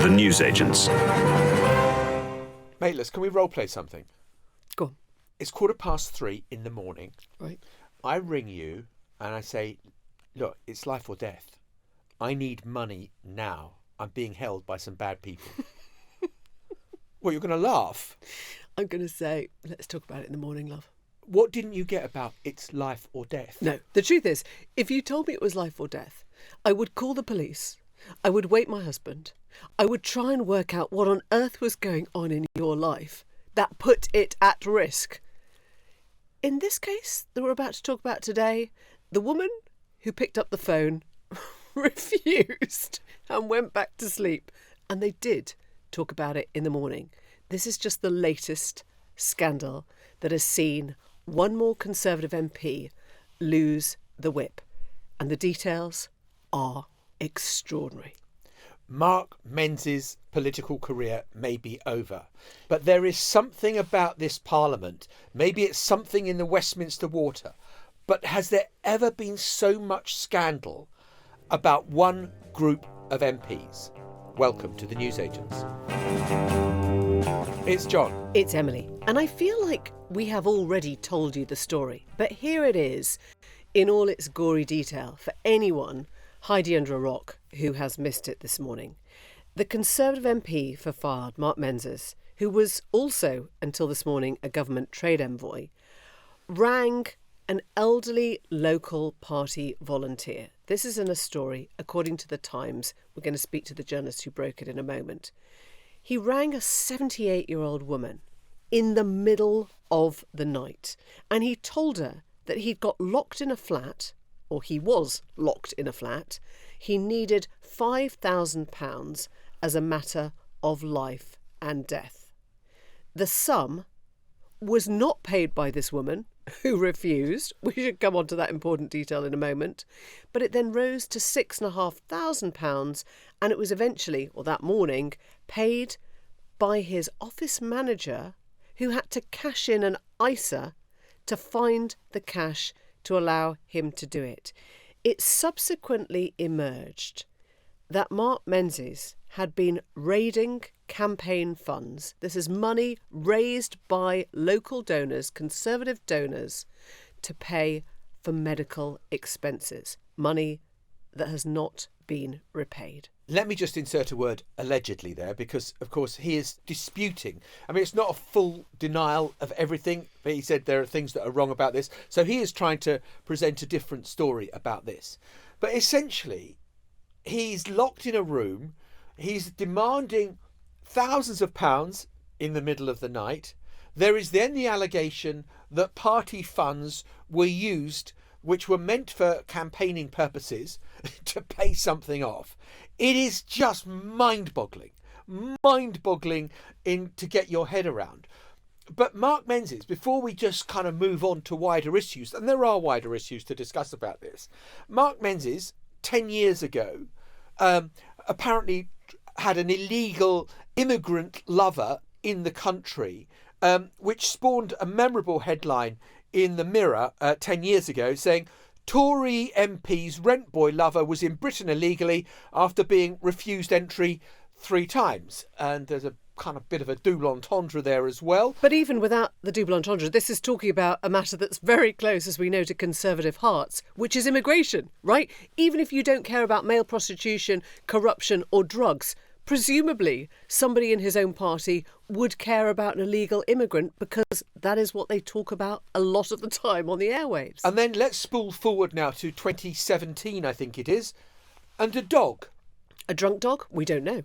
The newsagents. Mateless, can we role play something? Go on. It's 3:15 in the morning. Right. I ring you and I say, look, it's life or death. I need money now. I'm being held by some bad people. Well, you're going to laugh. I'm going to say, let's talk about it in the morning, love. What didn't you get about it's life or death? No, the truth is, if you told me it was life or death, I would call the police. I would wake my husband. I would try and work out what on earth was going on in your life that put it at risk. In this case that we're about to talk about today, the woman who picked up the phone refused and went back to sleep. And they did talk about it in the morning. This is just the latest scandal that has seen one more Conservative MP lose the whip. And the details are extraordinary. Mark Menzies' political career may be over, but there is something about this Parliament, maybe it's something in the Westminster water, but has there ever been so much scandal about one group of MPs? Welcome to the newsagents. It's John. It's Emily. And I feel like we have already told you the story, but here it is in all its gory detail for anyone hiding under a rock who has missed it this morning. The Conservative MP for Fylde, Mark Menzies, who was also, until this morning, a government trade envoy, rang an elderly local party volunteer. This is in a story, according to the Times. We're going to speak to the journalist who broke it in a moment. He rang a 78-year-old woman in the middle of the night, and he told her that he'd got locked in a flat, or he was locked in a flat. He needed £5,000 as a matter of life and death. The sum was not paid by this woman, who refused. We should come on to that important detail in a moment. But it then rose to £6,500, and it was eventually, or that morning, paid by his office manager, who had to cash in an ISA to find the cash to allow him to do it. It subsequently emerged that Mark Menzies had been raiding campaign funds. This is money raised by local donors, Conservative donors, to pay for medical expenses. Money that has not been repaid. Let me just insert a word allegedly there, because, of course, he is disputing. I mean, it's not a full denial of everything, but he said there are things that are wrong about this. So he is trying to present a different story about this. But essentially, he's locked in a room. He's demanding thousands of pounds in the middle of the night. There is then the allegation that party funds were used, which were meant for campaigning purposes, to pay something off. It is just mind-boggling to get your head around. But Mark Menzies, before we just kind of move on to wider issues, and there are wider issues to discuss about this, Mark Menzies, 10 years ago, apparently had an illegal immigrant lover in the country, which spawned a memorable headline in the Mirror 10 years ago saying, Tory MP's rent boy lover was in Britain illegally after being refused entry 3 times. And there's a kind of bit of a double entendre there as well. But even without the double entendre, this is talking about a matter that's very close, as we know, to Conservative hearts, which is immigration, right? Even if you don't care about male prostitution, corruption or drugs, presumably somebody in his own party would care about an illegal immigrant, because that is what they talk about a lot of the time on the airwaves. And then let's spool forward now to 2017, I think it is, and a dog. A drunk dog? We don't know.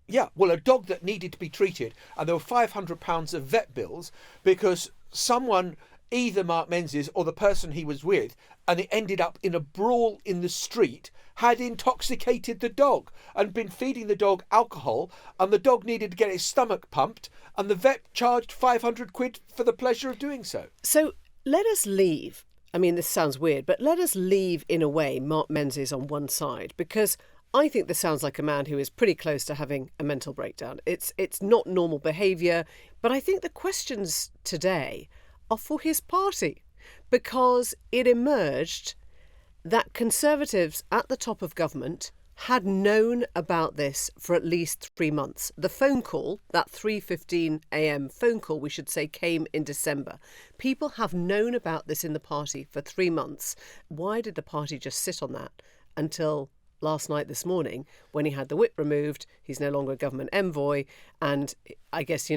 Yeah, well, a dog that needed to be treated, and there were £500 of vet bills because someone, either Mark Menzies or the person he was with, and it ended up in a brawl in the street, had intoxicated the dog and been feeding the dog alcohol, and the dog needed to get his stomach pumped, and the vet charged £500 for the pleasure of doing so. So let us leave, I mean, this sounds weird, but let us leave, in a way, Mark Menzies on one side, because I think this sounds like a man who is pretty close to having a mental breakdown. It's not normal behaviour, but I think the questions today are for his party, because it emerged that Conservatives at the top of government had known about this for at least 3 months. The phone call, that 3:15 a.m. phone call, we should say, came in December. People have known about this in the party for 3 months. Why did the party just sit on that until last night, this morning, when he had the whip removed? He's no longer a government envoy, and I guess,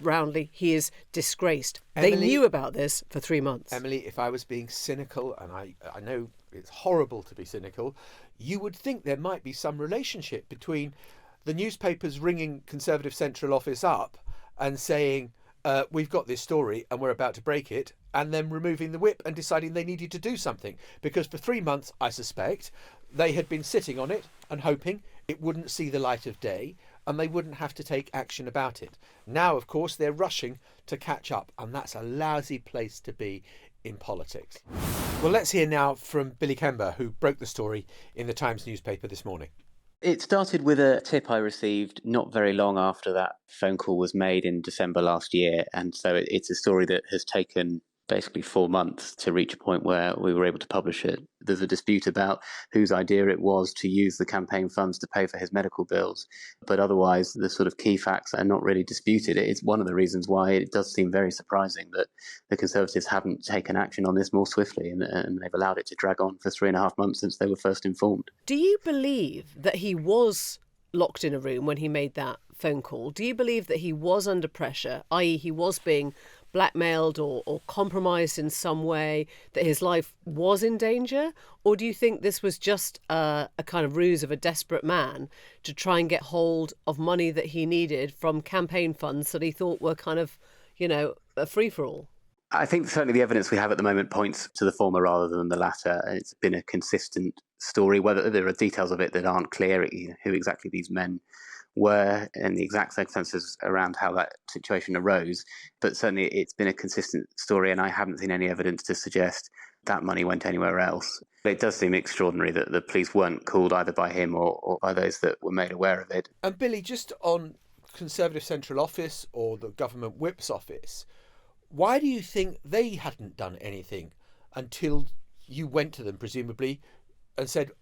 roundly, he is disgraced. They knew about this for 3 months. Emily, if I was being cynical, and I know it's horrible to be cynical, you would think there might be some relationship between the newspapers ringing Conservative Central Office up and saying, we've got this story and we're about to break it, and then removing the whip and deciding they needed to do something. Because for 3 months, I suspect, they had been sitting on it and hoping it wouldn't see the light of day and they wouldn't have to take action about it. Now, of course, they're rushing to catch up, and that's a lousy place to be in politics. Well, let's hear now from Billy Kenber, who broke the story in the Times newspaper this morning. It started with a tip I received not very long after that phone call was made in December last year. And so it's a story that has taken basically 4 months to reach a point where we were able to publish it. There's a dispute about whose idea it was to use the campaign funds to pay for his medical bills. But otherwise, the sort of key facts are not really disputed. It's one of the reasons why it does seem very surprising that the Conservatives haven't taken action on this more swiftly, and they've allowed it to drag on for 3.5 months since they were first informed. Do you believe that he was locked in a room when he made that phone call? Do you believe that he was under pressure, i.e. he was being blackmailed or compromised in some way, that his life was in danger? Or do you think this was just a kind of ruse of a desperate man to try and get hold of money that he needed from campaign funds that he thought were kind of, a free-for-all? I think certainly the evidence we have at the moment points to the former rather than the latter. It's been a consistent story, whether there are details of it that aren't clear, who exactly these men were and the exact circumstances around how that situation arose. But certainly it's been a consistent story, and I haven't seen any evidence to suggest that money went anywhere else. It does seem extraordinary that the police weren't called either by him or by those that were made aware of it. And Billy, just on Conservative Central Office or the Government Whip's office, why do you think they hadn't done anything until you went to them, presumably, and said,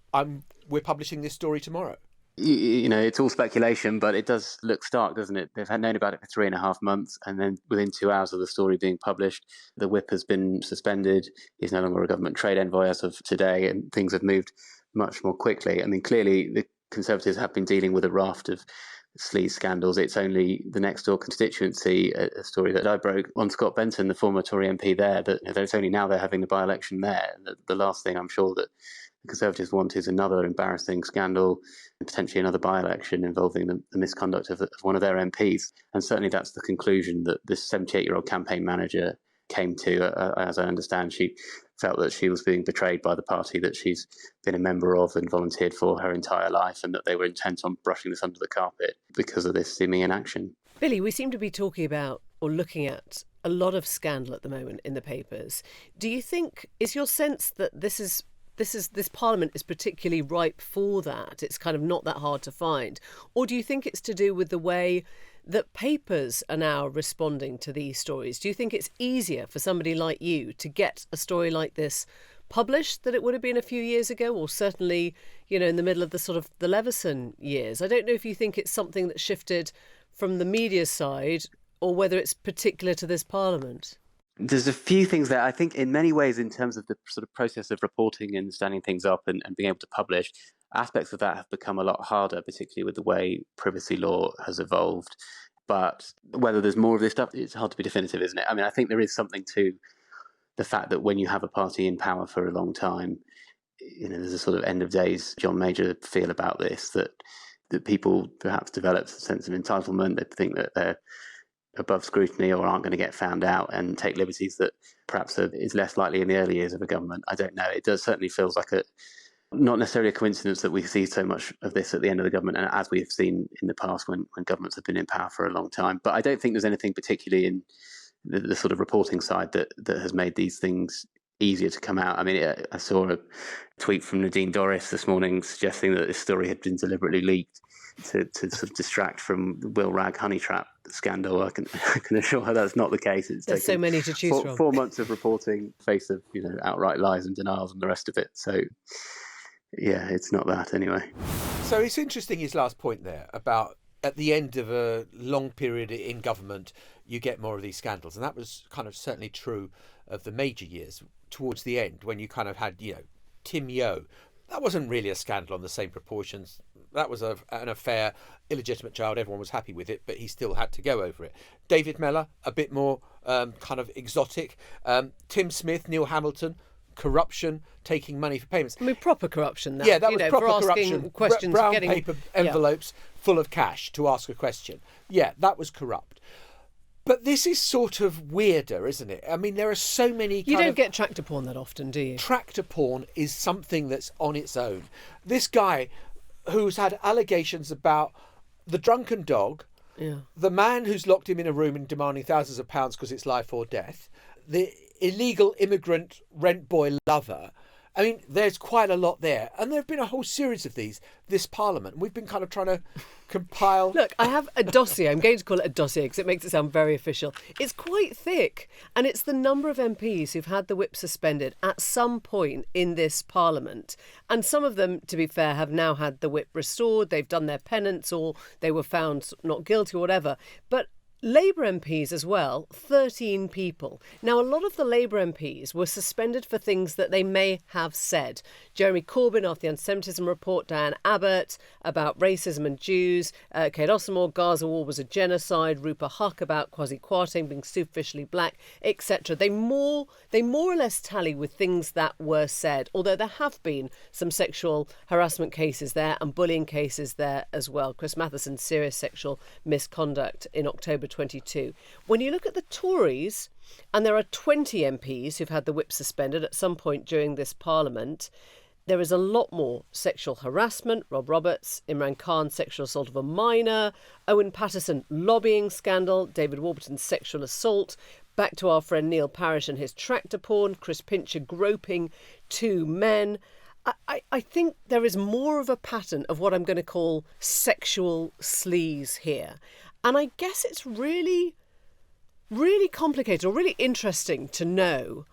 we're publishing this story tomorrow? It's all speculation, but it does look stark, doesn't it? They've known about it for 3.5 months, and then within 2 hours of the story being published, the whip has been suspended. He's no longer a government trade envoy as of today, and things have moved much more quickly. I mean, clearly the Conservatives have been dealing with a raft of Sleaze scandals. It's only the next door constituency, a story that I broke on Scott Benton, the former Tory MP there, that it's only now they're having the by-election there. The last thing I'm sure that the Conservatives want is another embarrassing scandal and potentially another by-election involving the misconduct of one of their MPs. And certainly that's the conclusion that this 78-year-old campaign manager came to. As I understand, she felt that she was being betrayed by the party that she's been a member of and volunteered for her entire life, and that they were intent on brushing this under the carpet because of this seeming inaction. Billy, we seem to be talking about or looking at a lot of scandal at the moment in the papers. Do you think, is your sense that this Parliament is particularly ripe for that? It's kind of not that hard to find. Or do you think it's to do with the way that papers are now responding to these stories? Do you think it's easier for somebody like you to get a story like this published than it would have been a few years ago, or certainly, in the middle of the sort of the Leveson years? I don't know if you think it's something that shifted from the media side or whether it's particular to this Parliament. There's a few things there. I think in many ways, in terms of the sort of process of reporting and standing things up and being able to publish, aspects of that have become a lot harder, particularly with the way privacy law has evolved. But whether there's more of this stuff, it's hard to be definitive, isn't it? I mean, I think there is something to the fact that when you have a party in power for a long time, there's a sort of end of days John Major feel about this, that people perhaps develop a sense of entitlement. They think that they're above scrutiny or aren't going to get found out and take liberties that perhaps is less likely in the early years of a government. I don't know. It does certainly feels like not necessarily a coincidence that we see so much of this at the end of the government, and as we have seen in the past when governments have been in power for a long time. But I don't think there's anything particularly in the sort of reporting side that has made these things easier to come out. I mean, I saw a tweet from Nadine Dorris this morning suggesting that this story had been deliberately leaked to sort of distract from the Will Rag honey trap scandal. I can assure her that's not the case. It's There's so many to choose from. 4 months of reporting, face of outright lies and denials and the rest of it. So Yeah, it's not that anyway. So it's interesting, his last point there about at the end of a long period in government, you get more of these scandals. And that was kind of certainly true of the major years towards the end, when you kind of had, Tim Yeo. That wasn't really a scandal on the same proportions. That was an affair, illegitimate child. Everyone was happy with it, but he still had to go over it. David Mellor, a bit more kind of exotic. Tim Smith, Neil Hamilton, corruption, taking money for payments. I mean, proper corruption. That, yeah, that was proper for corruption. Asking questions, brown getting paper envelopes full of cash to ask a question. Yeah, that was corrupt. But this is sort of weirder, isn't it? I mean, there are so many... You don't get tractor porn that often, do you? Tractor porn is something that's on its own. This guy who's had allegations about the drunken dog, the man who's locked him in a room and demanding thousands of pounds because it's life or death, the illegal immigrant rent boy lover. I mean, there's quite a lot there. And there have been a whole series of these this Parliament. We've been kind of trying to compile... Look, I have a dossier. I'm going to call it a dossier because it makes it sound very official. It's quite thick. And it's the number of MPs who've had the whip suspended at some point in this Parliament. And some of them, to be fair, have now had the whip restored. They've done their penance or they were found not guilty or whatever. But Labour MPs as well, 13 people. Now, a lot of the Labour MPs were suspended for things that they may have said. Jeremy Corbyn after the anti-Semitism report, Diane Abbott about racism and Jews, Kate Ossamore, Gaza war was a genocide, Rupa Huck about Kwasi Kwarteng being superficially black, etc. They more or less tally with things that were said, although there have been some sexual harassment cases there and bullying cases there as well. Chris Matheson's serious sexual misconduct in October 22. When you look at the Tories, and there are 20 MPs who've had the whip suspended at some point during this Parliament, there is a lot more sexual harassment. Rob Roberts, Imran Khan, sexual assault of a minor, Owen Paterson, lobbying scandal, David Warburton's sexual assault, back to our friend Neil Parish and his tractor porn, Chris Pincher groping two men. I think there is more of a pattern of what I'm going to call sexual sleaze here. And I guess it's really, really complicated or really interesting to know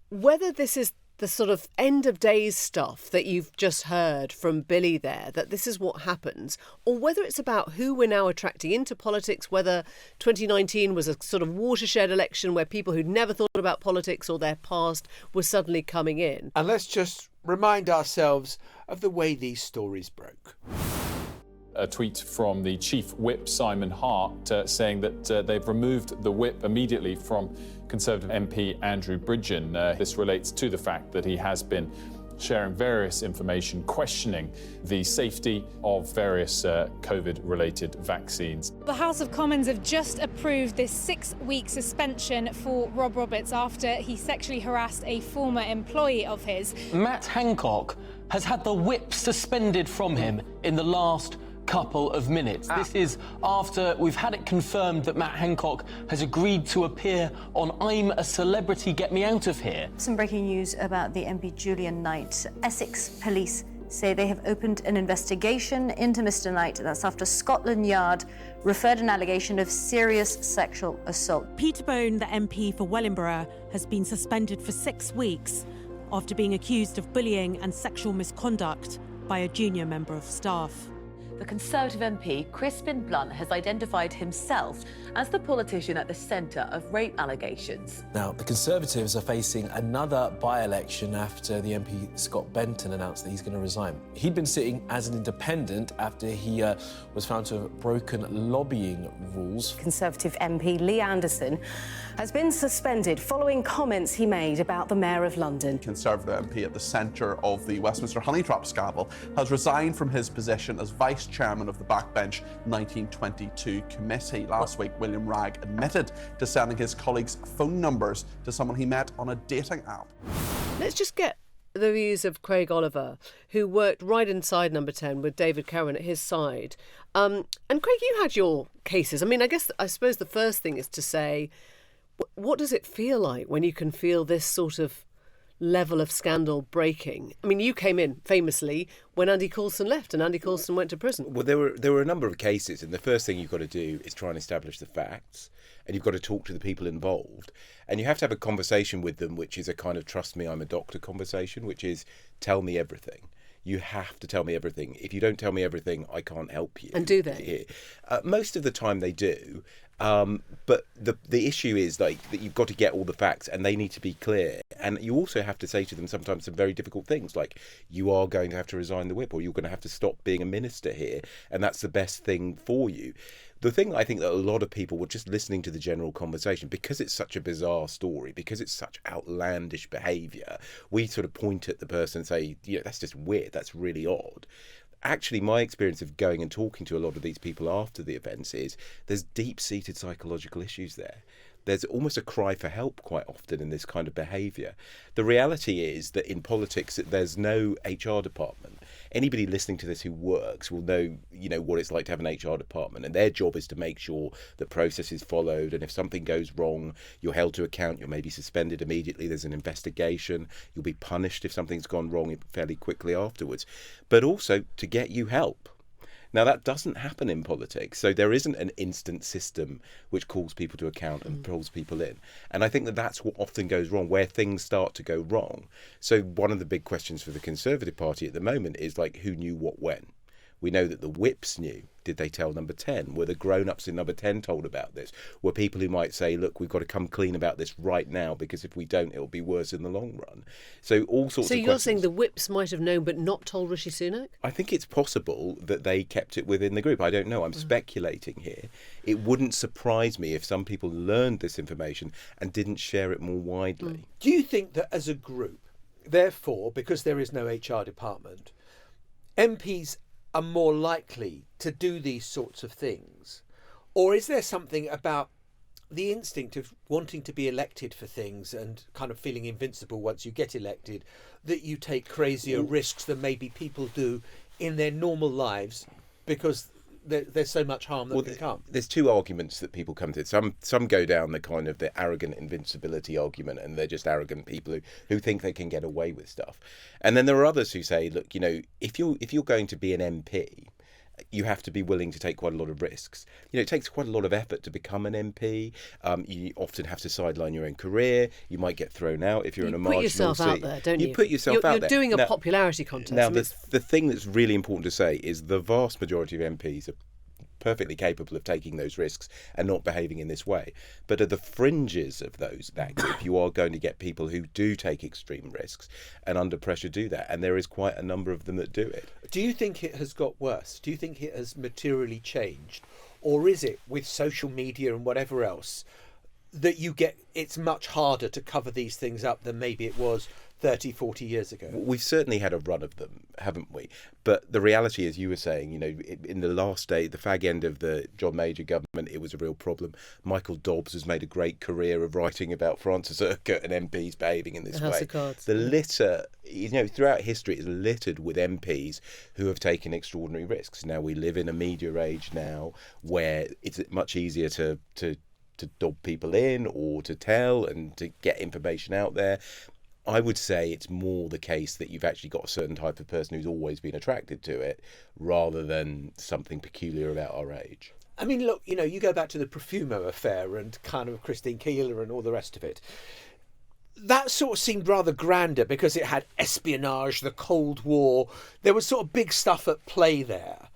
whether this is the sort of end of days stuff that you've just heard from Billy there, that this is what happens, or whether it's about who we're now attracting into politics, whether 2019 was a sort of watershed election where people who'd never thought about politics or their past were suddenly coming in. And let's just remind ourselves of the way these stories broke. A tweet from the Chief Whip, Simon Hart, saying that they've removed the whip immediately from Conservative MP Andrew Bridgen. This relates to the fact that he has been sharing various information questioning the safety of various COVID-related vaccines. The House of Commons have just approved this 6-week suspension for Rob Roberts after he sexually harassed a former employee of his. Matt Hancock has had the whip suspended from him in the last couple of minutes. This is after we've had it confirmed that Matt Hancock has agreed to appear on I'm a Celebrity, Get Me Out of Here. Some breaking news about the MP Julian Knight. Essex police say they have opened an investigation into Mr Knight. That's after Scotland Yard referred an allegation of serious sexual assault. Peterbone, the MP for Wellingborough, has been suspended for 6 weeks after being accused of bullying and sexual misconduct by a junior member of staff. The Conservative MP, Crispin Blunt, has identified himself as the politician at the centre of rape allegations. Now, the Conservatives are facing another by-election after the MP Scott Benton announced that he's going to resign. He'd been sitting as an independent after he was found to have broken lobbying rules. Conservative MP Lee Anderson has been suspended following comments he made about the Mayor of London. Conservative MP at the centre of the Westminster honey trap scandal has resigned from his position as Vice Chairman of the Backbench 1922 Committee. Last week, William Wragg admitted to sending his colleagues' phone numbers to someone he met on a dating app. Let's just get the views of Craig Oliver, who worked right inside Number 10 with David Cowan at his side. And Craig, you had your cases. I mean, I suppose the first thing is to say, what does it feel like when you can feel this sort of level of scandal breaking. I mean, you came in famously when Andy Coulson left and Andy Coulson went to prison. Well, there were a number of cases, and the first thing you've got to do is try and establish the facts, and you've got to talk to the people involved, and you have to have a conversation with them, which is a kind of trust me, I'm a doctor conversation, which is tell me everything. You have to tell me everything. If you don't tell me everything, I can't help you. And do they? Most of the time they do. But the issue is like that you've got to get all the facts and they need to be clear. And you also have to say to them sometimes some very difficult things like you are going to have to resign the whip or you're going to have to stop being a minister here. And that's the best thing for you. The thing I think that a lot of people were just listening to the general conversation, because it's such a bizarre story, because it's such outlandish behaviour, we sort of point at the person and say, that's just weird, that's really odd. Actually, my experience of going and talking to a lot of these people after the events is there's deep-seated psychological issues there. There's almost a cry for help quite often in this kind of behaviour. The reality is that in politics, there's no HR department. Anybody listening to this who works will know, what it's like to have an HR department, and their job is to make sure that process is followed. And if something goes wrong, you're held to account. You're maybe suspended immediately. There's an investigation. You'll be punished if something's gone wrong fairly quickly afterwards. But also to get you help. Now, that doesn't happen in politics. So there isn't an instant system which calls people to account and pulls people in. And I think that that's what often goes wrong, where things start to go wrong. So one of the big questions for the Conservative Party at the moment is like, who knew what when? We know that the whips knew. Did they tell number 10? Were the grown-ups in number 10 told about this? Were people who might say, look, we've got to come clean about this right now because if we don't, it'll be worse in the long run. So all sorts of questions. So you're saying the whips might have known but not told Rishi Sunak? I think it's possible that they kept it within the group. I don't know. I'm speculating here. It wouldn't surprise me if some people learned this information and didn't share it more widely. Do you think that as a group, therefore, because there is no HR department, MPs are more likely to do these sorts of things? Or is there something about the instinct of wanting to be elected for things and kind of feeling invincible once you get elected, that you take crazier risks than maybe people do in their normal lives because there's so much harm that can come? There's two arguments that people come to. Some go down the kind of the arrogant invincibility argument, and they're just arrogant people who think they can get away with stuff. And then there are others who say, look, if you're going to be an MP, you have to be willing to take quite a lot of risks. It takes quite a lot of effort to become an MP. You often have to sideline your own career. You might get thrown out if you're in a marginal seat. You put yourself out there, don't you? You put yourself out there. You're doing a popularity contest. Now, the thing that's really important to say is the vast majority of MPs are perfectly capable of taking those risks and not behaving in this way. But at the fringes of that group, you are going to get people who do take extreme risks and under pressure do that. And there is quite a number of them that do it. Do you think it has got worse? Do you think it has materially changed? Or is it, with social media and whatever else, that it's much harder to cover these things up than maybe it was 30, 40 years ago? We've certainly had a run of them, haven't we? But the reality, as you were saying, in the last day, the fag end of the John Major government, it was a real problem. Michael Dobbs has made a great career of writing about Francis Urquhart and MPs behaving in this way. House of Cards. The litter, throughout history, is littered with MPs who have taken extraordinary risks. Now, we live in a media age now where it's much easier to dob people in or to tell and to get information out there. I would say it's more the case that you've actually got a certain type of person who's always been attracted to it rather than something peculiar about our age. I mean, look, you go back to the Profumo affair and kind of Christine Keeler and all the rest of it. That sort of seemed rather grander because it had espionage, the Cold War. There was sort of big stuff at play there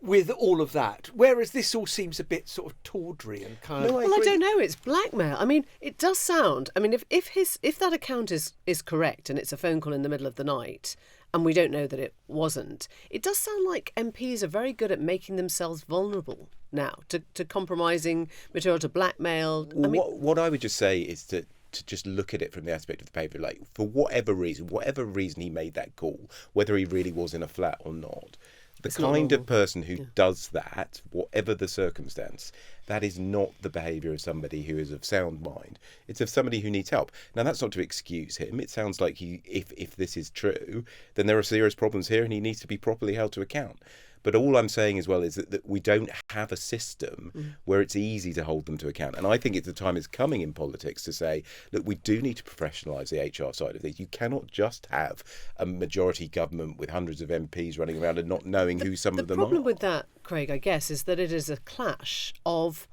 with all of that, whereas this all seems a bit sort of tawdry and kind of... Well, I don't know. It's blackmail. I mean, it does sound... I mean, if that account is correct and it's a phone call in the middle of the night and we don't know that it wasn't, it does sound like MPs are very good at making themselves vulnerable now to compromising material, to blackmail. What I would just say is to just look at it from the aspect of the paper, like, for whatever reason he made that call, whether he really was in a flat or not, the kind of person who does that, whatever the circumstance, that is not the behaviour of somebody who is of sound mind. It's of somebody who needs help. Now, that's not to excuse him. It sounds like if this is true, then there are serious problems here and he needs to be properly held to account. But all I'm saying as well is that we don't have a system where it's easy to hold them to account. And I think the time is coming in politics to say, look, we do need to professionalise the HR side of things. You cannot just have a majority government with hundreds of MPs running around and not knowing who some of them are. The problem with that, Craig, I guess, is that it is a clash of,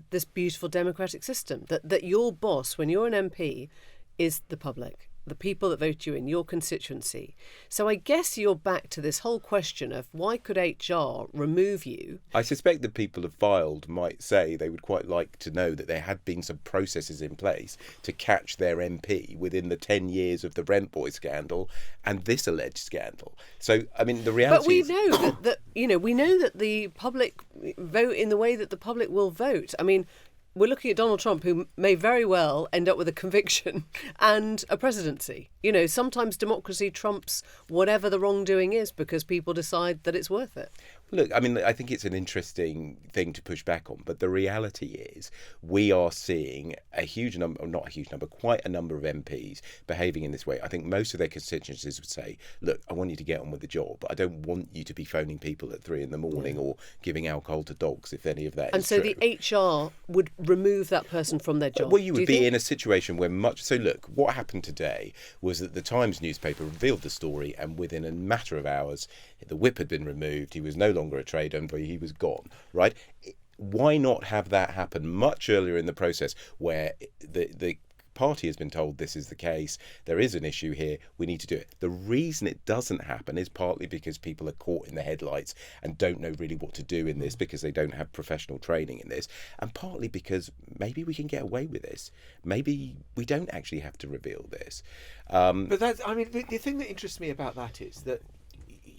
this beautiful democratic system. That your boss, when you're an MP, is the public, the people that vote you in, your constituency. So I guess you're back to this whole question of why could HR remove you? I suspect the people of Fylde might say they would quite like to know that there had been some processes in place to catch their MP within the 10 years of the Brent Boy scandal and this alleged scandal. So, I mean, the reality But we know that we know that the public vote in the way that the public will vote. I mean, we're looking at Donald Trump, who may very well end up with a conviction and a presidency. Sometimes democracy trumps whatever the wrongdoing is because people decide that it's worth it. Look, I mean, I think it's an interesting thing to push back on, but the reality is we are seeing a huge number, or not a huge number, quite a number of MPs behaving in this way. I think most of their constituencies would say, look, I want you to get on with the job, but I don't want you to be phoning people at 3 a.m. or giving alcohol to dogs, if any of that is true. And so the HR would remove that person from their job? Well, you would be in a situation where So look, what happened today was that the Times newspaper revealed the story, and within a matter of hours, the whip had been removed. He was no longer a trade envoy. He was gone, right? Why not have that happen much earlier in the process where the party has been told this is the case, there is an issue here, we need to do it. The reason it doesn't happen is partly because people are caught in the headlights and don't know really what to do in this because they don't have professional training in this, and partly because maybe we can get away with this. Maybe we don't actually have to reveal this. But that's, I mean, the thing that interests me about that is that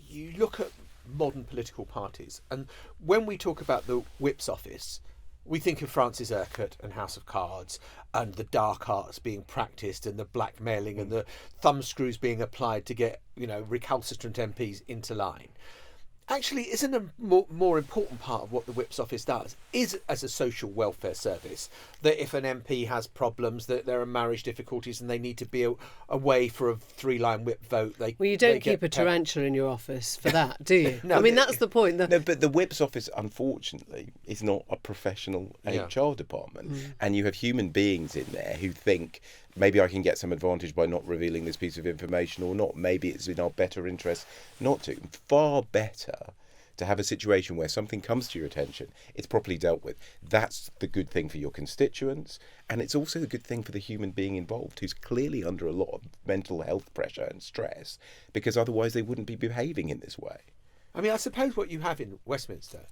you look at modern political parties, and when we talk about the whip's office, we think of Francis Urquhart and House of Cards and the dark arts being practised and the blackmailing and the thumbscrews being applied to get, recalcitrant MPs into line. Actually, isn't a more important part of what the whip's office does is as a social welfare service, that if an MP has problems, that there are marriage difficulties and they need to be away for a 3-line whip vote. You don't keep a tarantula in your office for that, do you? No, I mean, that's the point. No, but the whip's office, unfortunately, is not a professional HR department. And you have human beings in there who think, maybe I can get some advantage by not revealing this piece of information or not. Maybe it's in our better interest not to. Far better to have a situation where something comes to your attention, it's properly dealt with. That's the good thing for your constituents, and it's also the good thing for the human being involved, who's clearly under a lot of mental health pressure and stress, because otherwise they wouldn't be behaving in this way. I mean, I suppose what you have in Westminster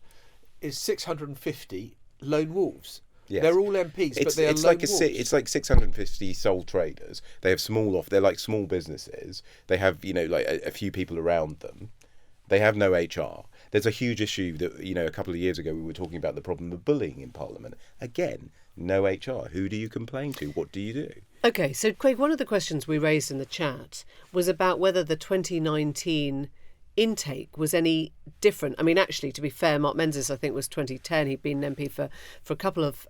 is 650 lone wolves. Yes. They're all MPs, but they're lone wolves. It's like 650 sole traders. They have they're like small businesses. They have, a few people around them. They have no HR. There's a huge issue that, a couple of years ago we were talking about the problem of bullying in Parliament. Again, no HR. Who do you complain to? What do you do? OK, so Craig, one of the questions we raised in the chat was about whether the 2019 intake was any different. I mean, actually, to be fair, Mark Menzies, I think, was 2010. He'd been an MP for a couple of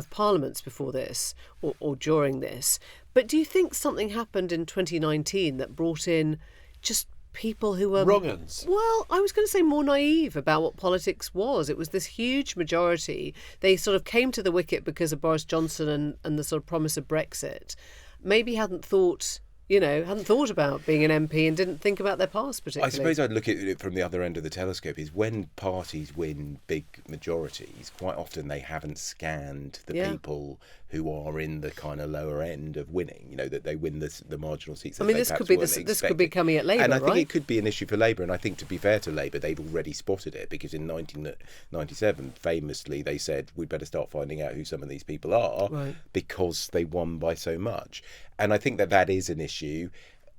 parliaments before this or during this. But do you think something happened in 2019 that brought in just people who were wrong-uns? Well, I was going to say more naive about what politics was. It was this huge majority. They sort of came to the wicket because of Boris Johnson and the sort of promise of Brexit. Maybe hadn't thought about being an MP and didn't think about their past particularly. I suppose I'd look at it from the other end of the telescope, is when parties win big majorities, quite often they haven't scanned the people who are in the kind of lower end of winning, that they win the marginal seats. I mean, this could be coming at Labour, and I think right? it could be an issue for Labour, and I think, to be fair to Labour, they've already spotted it, because in 1997, famously, they said, we'd better start finding out who some of these people are, right, because they won by so much. And I think that is an issue.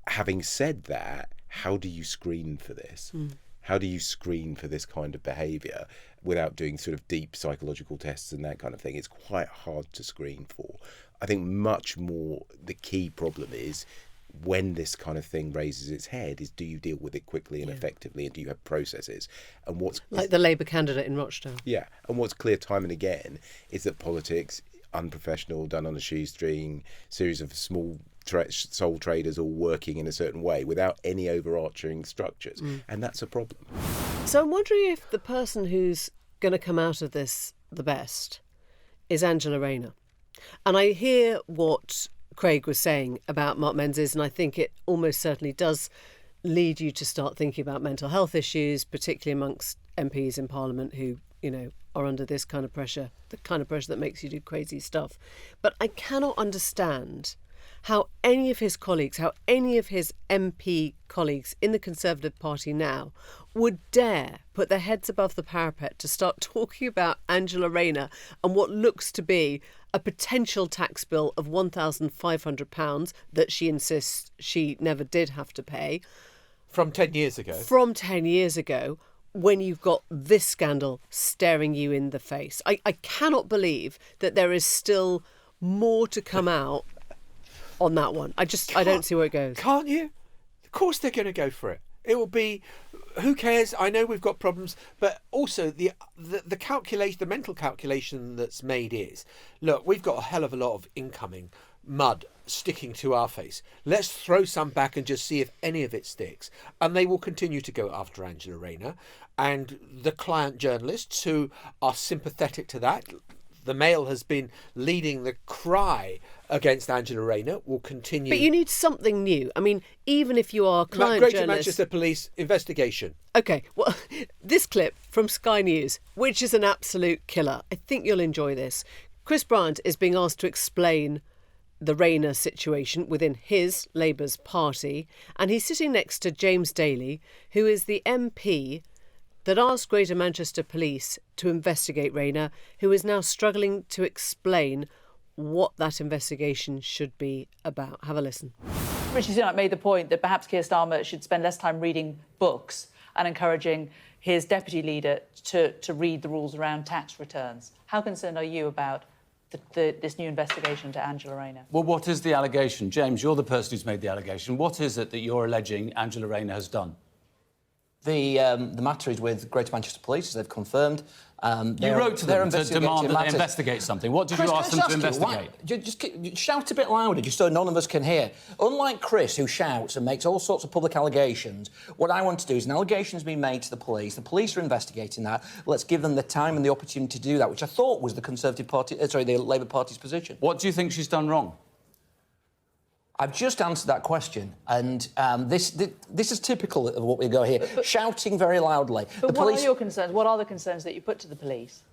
Having said that, how do you screen for this? How do you screen for this kind of behaviour without doing sort of deep psychological tests and that kind of thing? It's quite hard to screen for. I think much more the key problem is, when this kind of thing raises its head, is do you deal with it quickly and effectively, and do you have processes? And what's like the Labour candidate in Rochdale. Yeah, and what's clear time and again is that politics, unprofessional, done on a shoestring, series of small sole traders all working in a certain way without any overarching structures. And that's a problem. So I'm wondering if the person who's going to come out of this the best is Angela Rayner. And I hear what Craig was saying about Mark Menzies, and I think it almost certainly does lead you to start thinking about mental health issues, particularly amongst MPs in Parliament who, are under this kind of pressure, the kind of pressure that makes you do crazy stuff. But I cannot understand how any of his colleagues, how any of his MP colleagues in the Conservative Party now would dare put their heads above the parapet to start talking about Angela Rayner and what looks to be a potential tax bill of £1,500 that she insists she never did have to pay. From 10 years ago. From 10 years ago, when you've got this scandal staring you in the face. I cannot believe that there is still more to come out on that one. I don't see where it goes. Can't you? Of course they're going to go for it. It will be, who cares? I know we've got problems, but also the calculation, the mental calculation that's made is, look, we've got a hell of a lot of incoming mud sticking to our face. Let's throw some back and just see if any of it sticks. And they will continue to go after Angela Rayner and the client journalists who are sympathetic to that. The Mail has been leading the cry against Angela Rayner, will continue. But you need something new. I mean, even if you are client Greater journalist... Manchester Police investigation. OK, well, this clip from Sky News, which is an absolute killer. I think you'll enjoy this. Chris Bryant is being asked to explain the Rayner situation within his, Labour's party, and he's sitting next to James Daly, who is the MP that asked Greater Manchester Police to investigate Rayner, who is now struggling to explain what that investigation should be about. Have a listen. Rishi Sunak made the point that perhaps Keir Starmer should spend less time reading books and encouraging his deputy leader to read the rules around tax returns. How concerned are you about this new investigation to Angela Rayner? Well, what is the allegation? James, you're the person who's made the allegation. What is it that you're alleging Angela Rayner has done? The matter is with Greater Manchester Police, as they've confirmed. You wrote to them to demand that they investigate something. What did you ask them to investigate? Just shout a bit louder, just so none of us can hear. Unlike Chris, who shouts and makes all sorts of public allegations, what I want to do is an allegation has been made to the police. The police are investigating that. Let's give them the time and the opportunity to do that, which I thought was the the Labour Party's position. What do you think she's done wrong? I've just answered that question, and this is typical of what we go here, shouting very loudly. But what are your concerns? What are the concerns that you put to the police?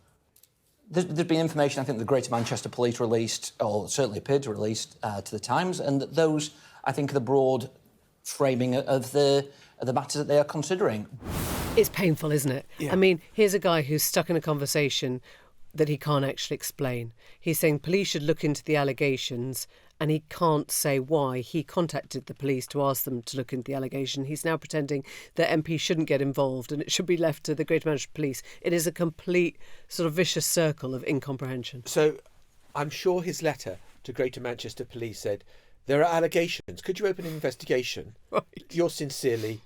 There's been information I think the Greater Manchester Police released, or certainly appeared to release, to the Times, and those, I think, are the broad framing of the matters that they are considering. It's painful, isn't it? Yeah. I mean, here's a guy who's stuck in a conversation that he can't actually explain. He's saying police should look into the allegations, and he can't say why he contacted the police to ask them to look into the allegation. He's now pretending that MP shouldn't get involved and it should be left to the Greater Manchester Police. It is a complete sort of vicious circle of incomprehension. So I'm sure his letter to Greater Manchester Police said, there are allegations. Could you open an investigation? Right. Yours sincerely,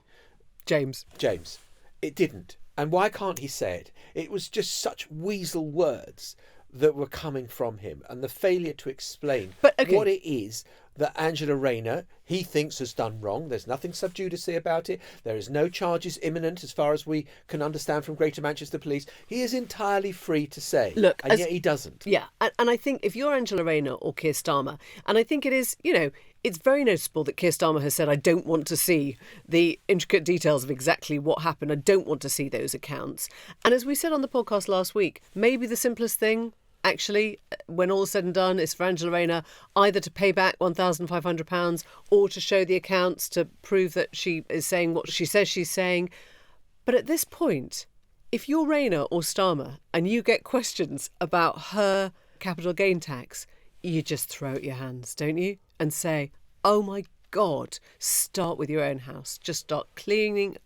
James. It didn't. And why can't he say it? It was just such weasel words that were coming from him, and the failure to explain what it is that Angela Rayner, he thinks, has done wrong. There's nothing sub judice about it. There is no charges imminent as far as we can understand from Greater Manchester Police. He is entirely free to say. Look, and yet he doesn't. Yeah, and I think if you're Angela Rayner or Keir Starmer, and I think it is, it's very noticeable that Keir Starmer has said, I don't want to see the intricate details of exactly what happened. I don't want to see those accounts. And as we said on the podcast last week, maybe the simplest thing, actually, when all is said and done, is for Angela Rayner either to pay back £1,500 or to show the accounts to prove that she is saying what she says she's saying. But at this point, if you're Rayner or Starmer and you get questions about her capital gain tax, you just throw out your hands, don't you? And say, oh my God, start with your own house. Just start cleaning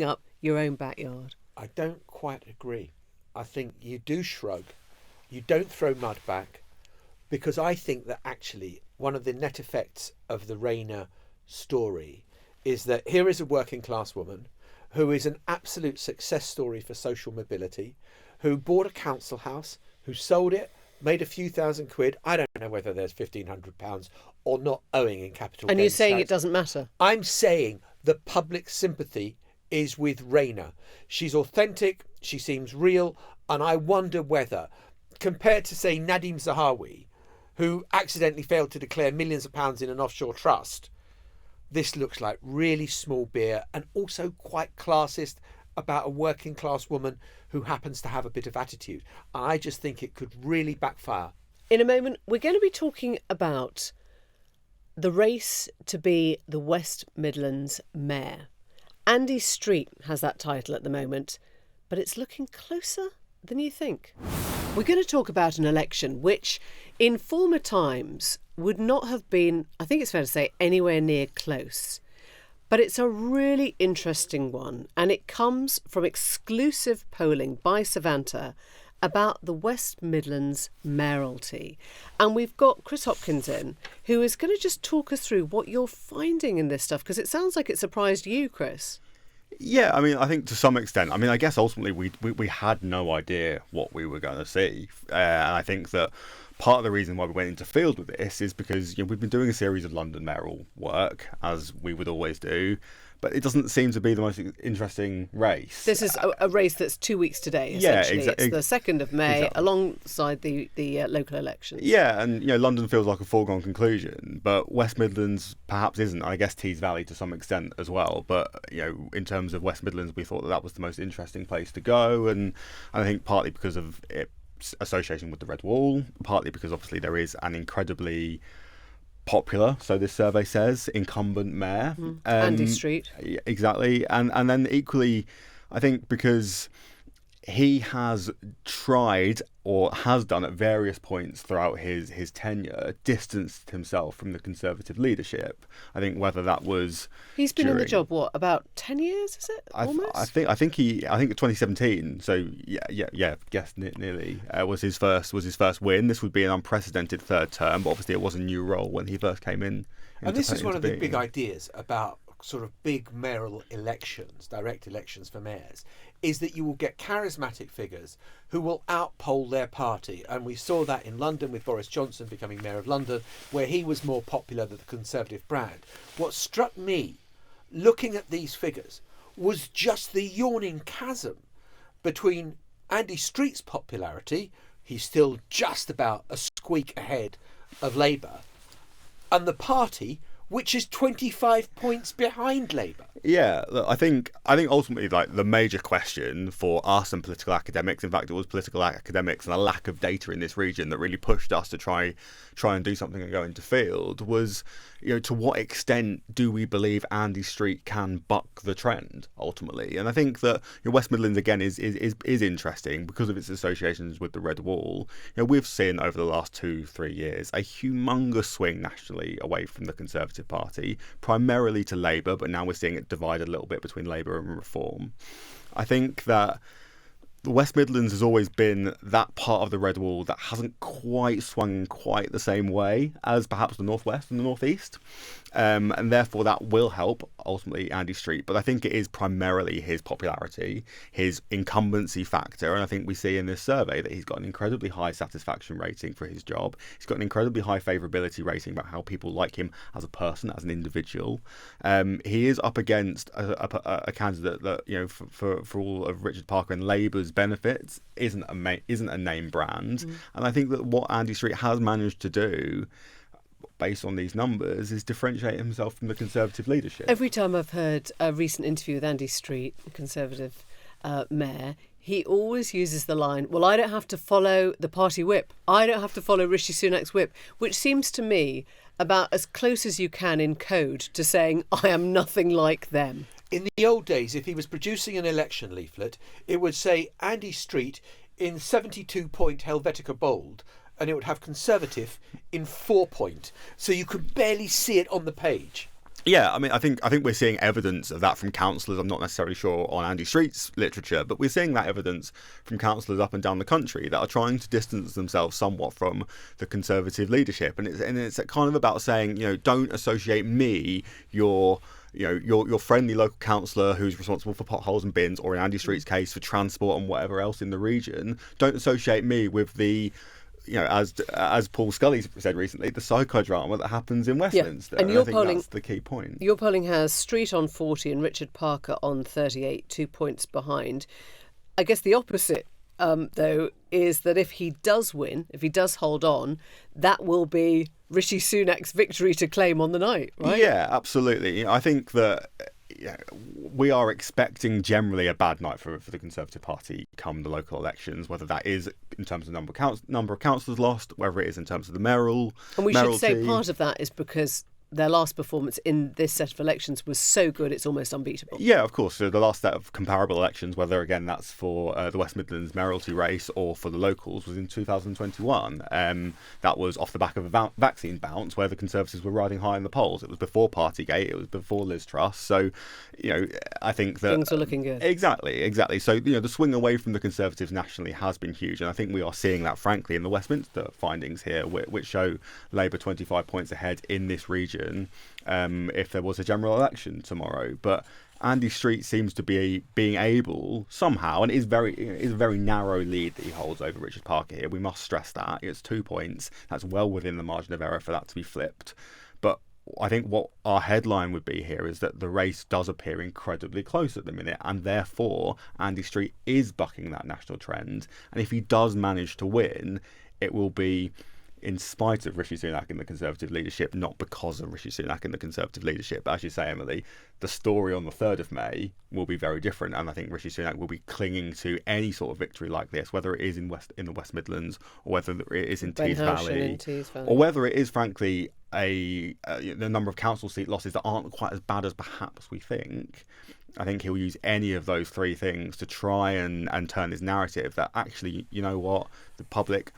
up your own backyard. I don't quite agree. I think you do shrug. You don't throw mud back, because I think that actually one of the net effects of the Rayner story is that here is a working class woman who is an absolute success story for social mobility, who bought a council house, who sold it, made a few thousand quid. I don't know whether there's £1,500 or not owing in capital And gains you're saying tax. it doesn't matter? I'm saying the public sympathy is with Rayner. She's authentic, she seems real, and I wonder whether, compared to, say, Nadim Zahawi, who accidentally failed to declare millions of pounds in an offshore trust, this looks like really small beer and also quite classist about a working class woman who happens to have a bit of attitude. And I just think it could really backfire. In a moment, we're going to be talking about the race to be the West Midlands mayor. Andy Street has that title at the moment, but it's looking closer than you think. We're going to talk about an election which, in former times, would not have been, I think it's fair to say, anywhere near close. But it's a really interesting one, and it comes from exclusive polling by Savanta about the West Midlands mayoralty. And we've got Chris Hopkins in, who is going to just talk us through what you're finding in this stuff, because it sounds like it surprised you, Chris. Yeah, I mean, I think to some extent, I guess ultimately we had no idea what we were going to see. And I think that part of the reason why we went into Fylde with this is because we've been doing a series of London mayoral work, as we would always do, but it doesn't seem to be the most interesting race. This is a race that's 2 weeks today, essentially. Yeah, it's the 2nd of May, exactly. Alongside the local elections. Yeah, and London feels like a foregone conclusion, but West Midlands perhaps isn't. I guess Tees Valley to some extent as well. But in terms of West Midlands, we thought that was the most interesting place to go, and I think partly because of its association with the Red Wall, partly because obviously there is an incredibly popular, so this survey says, incumbent mayor, Andy Street. Exactly, and then equally, I think because he has tried, or has done at various points throughout his tenure, distanced himself from the Conservative leadership. I think whether that was He's been in the job, what, about 10 years, is it? Almost? I think 2017. So nearly was his first win. This would be an unprecedented third term, but obviously it was a new role when he first came in. And this is one of the big ideas about sort of big mayoral elections, direct elections for mayors, is that you will get charismatic figures who will outpoll their party. And we saw that in London with Boris Johnson becoming mayor of London, where he was more popular than the Conservative brand. What struck me, looking at these figures, was just the yawning chasm between Andy Street's popularity, he's still just about a squeak ahead of Labour, and the party, which is 25 points behind Labour. Yeah, look, I think ultimately, like, the major question for us and political academics, in fact it was political academics and a lack of data in this region that really pushed us to try and do something and go into Fylde, was to what extent do we believe Andy Street can buck the trend ultimately? And I think that West Midlands again is interesting because of its associations with the Red Wall. We've seen over the last 2-3 years a humongous swing nationally away from the Conservative Party, primarily to Labour, but now we're seeing it divided a little bit between Labour and Reform. I think that the West Midlands has always been that part of the Red Wall that hasn't quite swung in quite the same way as perhaps the North West and the North East. And therefore that will help, ultimately, Andy Street. But I think it is primarily his popularity, his incumbency factor. And I think we see in this survey that he's got an incredibly high satisfaction rating for his job. He's got an incredibly high favourability rating about how people like him as a person, as an individual. He is up against a candidate that, for all of Richard Parker and Labour's benefits, isn't a name brand. And I think that what Andy Street has managed to do, based on these numbers, is differentiate himself from the Conservative leadership. Every time I've heard a recent interview with Andy Street, the Conservative mayor, he always uses the line, well, I don't have to follow the party whip. I don't have to follow Rishi Sunak's whip, which seems to me about as close as you can in code to saying, I am nothing like them. In the old days, if he was producing an election leaflet, it would say Andy Street in 72-point Helvetica bold, and it would have Conservative in 4-point, so you could barely see it on the page. Yeah, I think we're seeing evidence of that from councillors. I'm not necessarily sure on Andy Street's literature, but we're seeing that evidence from councillors up and down the country that are trying to distance themselves somewhat from the Conservative leadership, and it's kind of about saying, don't associate me, your friendly local councillor who's responsible for potholes and bins, or in Andy Street's case for transport and whatever else in the region. Don't associate me with the as Paul Scully said recently, the psychodrama that happens in Westminster. And I think that's the key point. Your polling has Street on 40 and Richard Parker on 38, 2 points behind. I guess the opposite, though, is that if he does win, if he does hold on, that will be Rishi Sunak's victory to claim on the night, right? Yeah, absolutely. I think that we are expecting generally a bad night for the Conservative Party come the local elections, whether that is in terms of number of councillors lost, whether it is in terms of the mayoral. And we should say part of that is because their last performance in this set of elections was so good it's almost unbeatable. Yeah, of course. So the last set of comparable elections, whether again that's for the West Midlands mayoralty race or for the locals, was in 2021. That was off the back of a vaccine bounce where the Conservatives were riding high in the polls. It was before Partygate, it was before Liz Truss. So, I think that things are looking good. Exactly. So, the swing away from the Conservatives nationally has been huge. And I think we are seeing that, frankly, in the Westminster findings here, which show Labour 25 points ahead in this region. If there was a general election tomorrow, but Andy Street seems to be being able somehow, and it is a very narrow lead that he holds over Richard Parker here. We must stress that it's 2 points. That's well within the margin of error for that to be flipped. But I think what our headline would be here is that the race does appear incredibly close at the minute, and therefore Andy Street is bucking that national trend. And if he does manage to win, it will be in spite of Rishi Sunak in the Conservative leadership, not because of Rishi Sunak in the Conservative leadership. But as you say, Emily, the story on the 3rd of May will be very different, and I think Rishi Sunak will be clinging to any sort of victory like this, whether it is in the West Midlands or whether it is in Tees Valley, or whether it is, frankly, the number of council seat losses that aren't quite as bad as perhaps we think. I think he'll use any of those three things to try and turn his narrative that actually, you know what, the public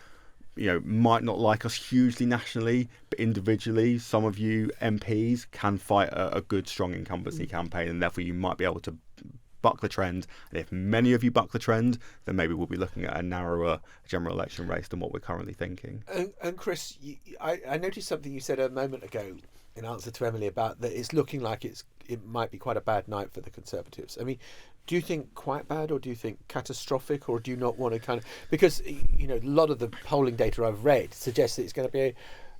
might not like us hugely nationally, but individually, some of you MPs can fight a good, strong incumbency campaign, and therefore you might be able to buck the trend. And if many of you buck the trend, then maybe we'll be looking at a narrower general election race than what we're currently thinking. And Chris, I noticed something you said a moment ago in answer to Emily about that it's looking like it might be quite a bad night for the Conservatives. I mean, do you think quite bad, or do you think catastrophic, or do you not want to because a lot of the polling data I've read suggests that it's going to be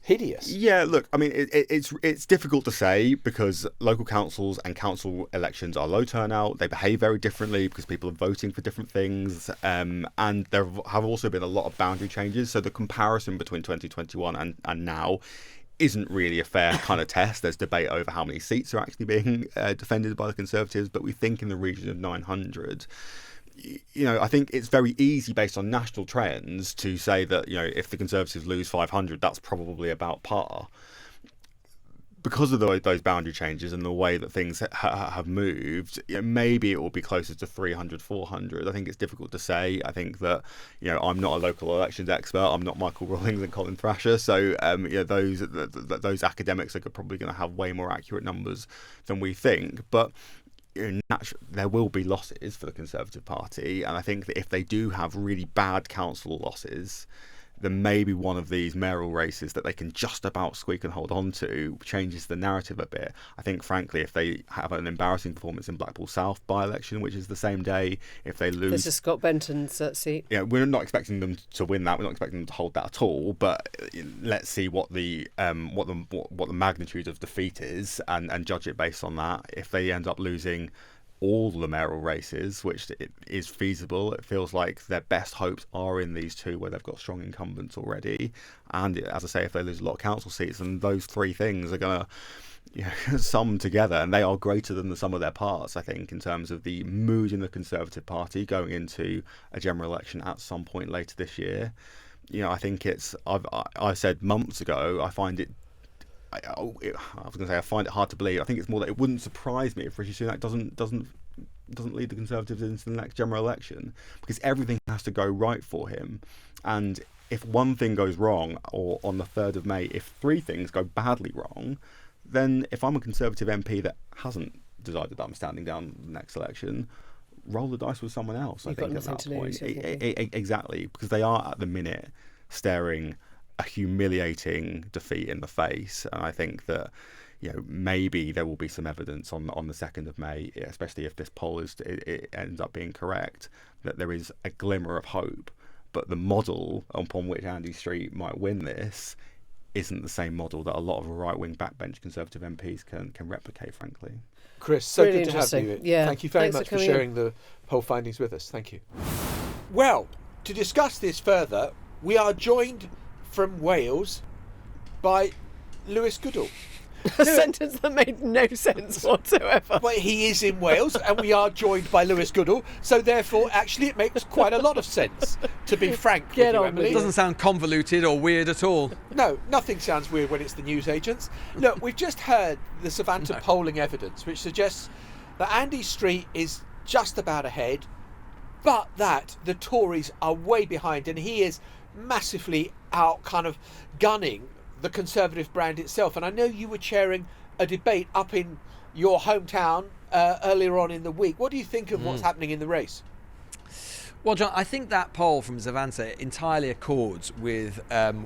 hideous. Yeah, look, I mean, it's difficult to say because local councils and council elections are low turnout. They behave very differently because people are voting for different things, and there have also been a lot of boundary changes. So the comparison between 2021 and now isn't really a fair kind of test. There's debate over how many seats are actually being defended by the Conservatives, but we think in the region of 900. I think it's very easy based on national trends to say that, if the Conservatives lose 500, that's probably about par. Because of those boundary changes and the way that things have moved, maybe it will be closer to 300, 400. I think it's difficult to say. I think that, I'm not a local elections expert. I'm not Michael Rawlings and Colin Thrasher. So, those academics are probably going to have way more accurate numbers than we think. But there will be losses for the Conservative Party. And I think that if they do have really bad council losses, then maybe one of these mayoral races that they can just about squeak and hold on to changes the narrative a bit. I think, frankly, if they have an embarrassing performance in Blackpool South by-election, which is the same day, if they lose... This is Scott Benton's seat. Yeah, we're not expecting them to win that. We're not expecting them to hold that at all. But let's see what the magnitude of defeat is and judge it based on that. If they end up losing all the mayoral races, which it is feasible, it feels like their best hopes are in these two where they've got strong incumbents already. And as I say, if they lose a lot of council seats, then those three things are going to sum together, and they are greater than the sum of their parts, I think, in terms of the mood in the Conservative Party going into a general election at some point later this year. I think I said months ago, I find it hard to believe. I think it's more that it wouldn't surprise me if Rishi Sunak doesn't lead the Conservatives into the next general election, because everything has to go right for him. And if one thing goes wrong, or on the 3rd of May, if three things go badly wrong, then if I'm a Conservative MP that hasn't decided that I'm standing down the next election, roll the dice with someone else. I think at that point, exactly, because they are at the minute staring a humiliating defeat in the face. And I think that maybe there will be some evidence on the 2nd of May, especially if this poll it ends up being correct, that there is a glimmer of hope. but the model upon which Andy Street might win this isn't the same model that a lot of right-wing backbench Conservative MPs can replicate, frankly. Chris, so Really good to have you. interesting. Yeah. Thank you very Thanks much for for coming sharing the poll findings with us. Thank you. Well, to discuss this further, we are joined from Wales by Lewis Goodall. A sentence that made no sense whatsoever. But he is in Wales, and we are joined by Lewis Goodall, so therefore, actually, it makes quite a lot of sense, to be frank with you, Emily. It doesn't sound convoluted or weird at all. No, nothing sounds weird when it's the newsagents. Look, we've just heard the Savanta polling evidence, which suggests that Andy Street is just about ahead, but that the Tories are way behind, and he is massively out kind of gunning the Conservative brand itself. And I know you were chairing a debate up in your hometown earlier on in the week. What do you think of what's happening in the race? Well, John, I think that poll from Savanta entirely accords with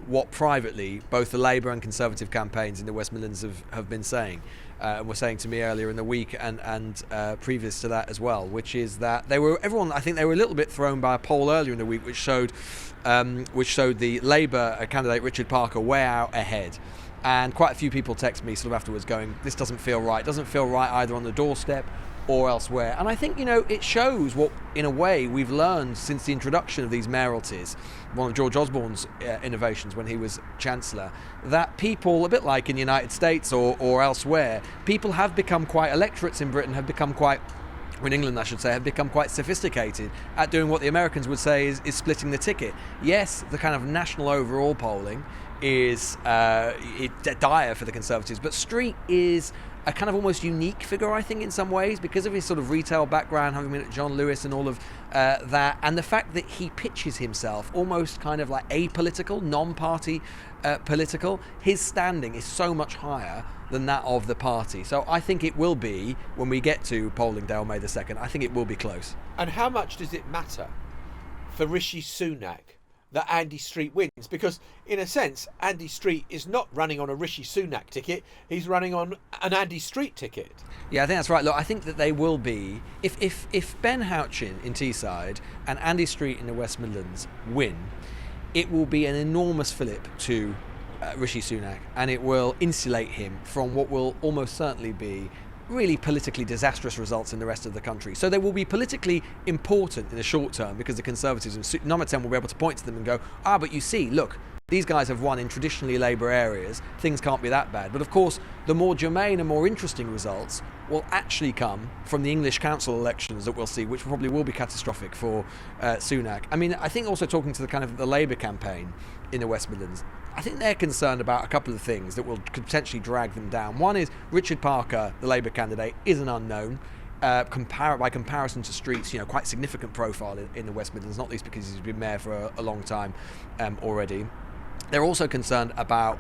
what privately both the Labour and Conservative campaigns in the West Midlands have been saying. And were saying to me earlier in the week and previous to that as well, which is that I think they were a little bit thrown by a poll earlier in the week which showed the Labour candidate Richard Parker way out ahead. And quite a few people text me sort of afterwards going, this doesn't feel right. It doesn't feel right either on the doorstep or elsewhere. And I think, it shows what, in a way, we've learned since the introduction of these mayoralties, one of George Osborne's innovations when he was Chancellor, that people, a bit like in the United States or elsewhere, people have become electorates in Britain have become quite, or in England I should say, have become quite sophisticated at doing what the Americans would say is splitting the ticket. Yes, the kind of national overall polling is dire for the Conservatives, but Street is a kind of almost unique figure, I think, in some ways, because of his sort of retail background, having been at John Lewis and all of that, and the fact that he pitches himself almost kind of like apolitical, non-party political. His standing is so much higher than that of the party. So I think it will be, when we get to polling day on May the 2nd, I think it will be close. And how much does it matter for Rishi Sunak that Andy Street wins? Because in a sense, Andy Street is not running on a Rishi Sunak ticket, he's running on an Andy Street ticket. Yeah, I think that's right. Look, I think that they will be, if Ben Houchin in Teesside and Andy Street in the West Midlands win, it will be an enormous fillip to Rishi Sunak, and it will insulate him from what will almost certainly be really politically disastrous results in the rest of the country. So they will be politically important in the short term because the Conservatives and Nomaten will be able to point to them and go, but you see, look, these guys have won in traditionally Labour areas, things can't be that bad. But of course, the more germane and more interesting results will actually come from the English council elections that we'll see, which probably will be catastrophic for Sunak. I mean, I think also talking to the kind of the Labour campaign in the West Midlands, I think they're concerned about a couple of things that could potentially drag them down. One is Richard Parker, the Labour candidate, is an unknown. By comparison to Street's, quite significant profile in the West Midlands, not least because he's been mayor for a long time already. They're also concerned about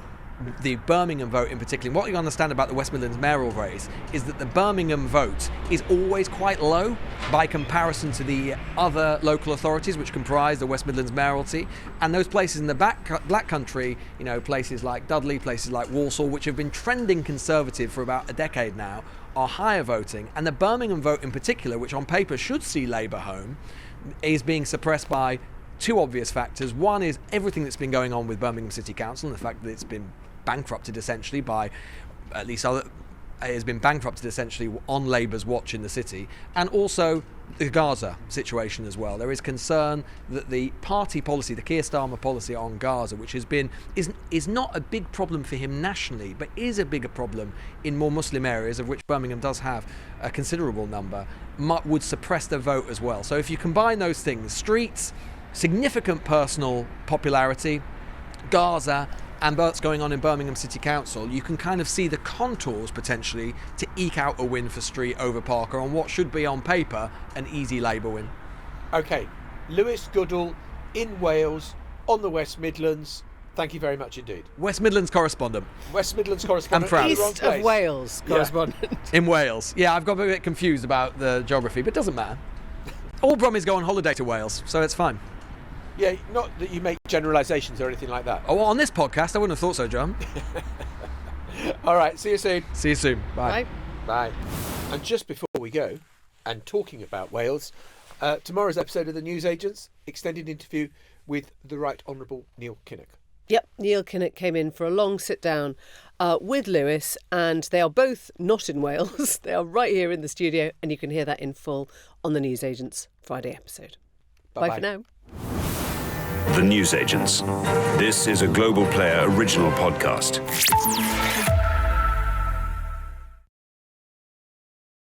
the Birmingham vote in particular. What you understand about the West Midlands mayoral race is that the Birmingham vote is always quite low by comparison to the other local authorities which comprise the West Midlands mayoralty. And those places in the Black Country, places like Dudley, places like Walsall, which have been trending Conservative for about a decade now, are higher voting. And the Birmingham vote in particular, which on paper should see Labour home, is being suppressed by two obvious factors. One is everything that's been going on with Birmingham City Council and the fact that it's been bankrupted essentially by, at least it has been bankrupted essentially on Labour's watch in the city, and also the Gaza situation as well. There is concern that the party policy, the Keir Starmer policy on Gaza, which has been is not a big problem for him nationally, but is a bigger problem in more Muslim areas, of which Birmingham does have a considerable number, would suppress the vote as well. So if you combine those things, Streets, significant personal popularity, Gaza, and what's going on in Birmingham City Council, you can kind of see the contours potentially to eke out a win for Street over Parker on what should be on paper an easy Labour win. Okay, Lewis Goodall in Wales on the West Midlands. Thank you very much indeed. West Midlands correspondent. West Midlands correspondent. I'm proud. East of Wales correspondent. In Wales. Yeah, I've got a bit confused about the geography, but it doesn't matter. All Brummies go on holiday to Wales, so it's fine. Yeah, not that you make generalisations or anything like that. Oh, well, on this podcast, I wouldn't have thought so, John. All right, see you soon. See you soon. Bye. Bye. And just before we go, and talking about Wales, tomorrow's episode of The Newsagents, extended interview with the Right Honourable Neil Kinnock. Yep, Neil Kinnock came in for a long sit-down with Lewis, and they are both not in Wales. They are right here in the studio, and you can hear that in full on the Newsagents Friday episode. Bye for now. The Newsagents. This is a Global Player original podcast.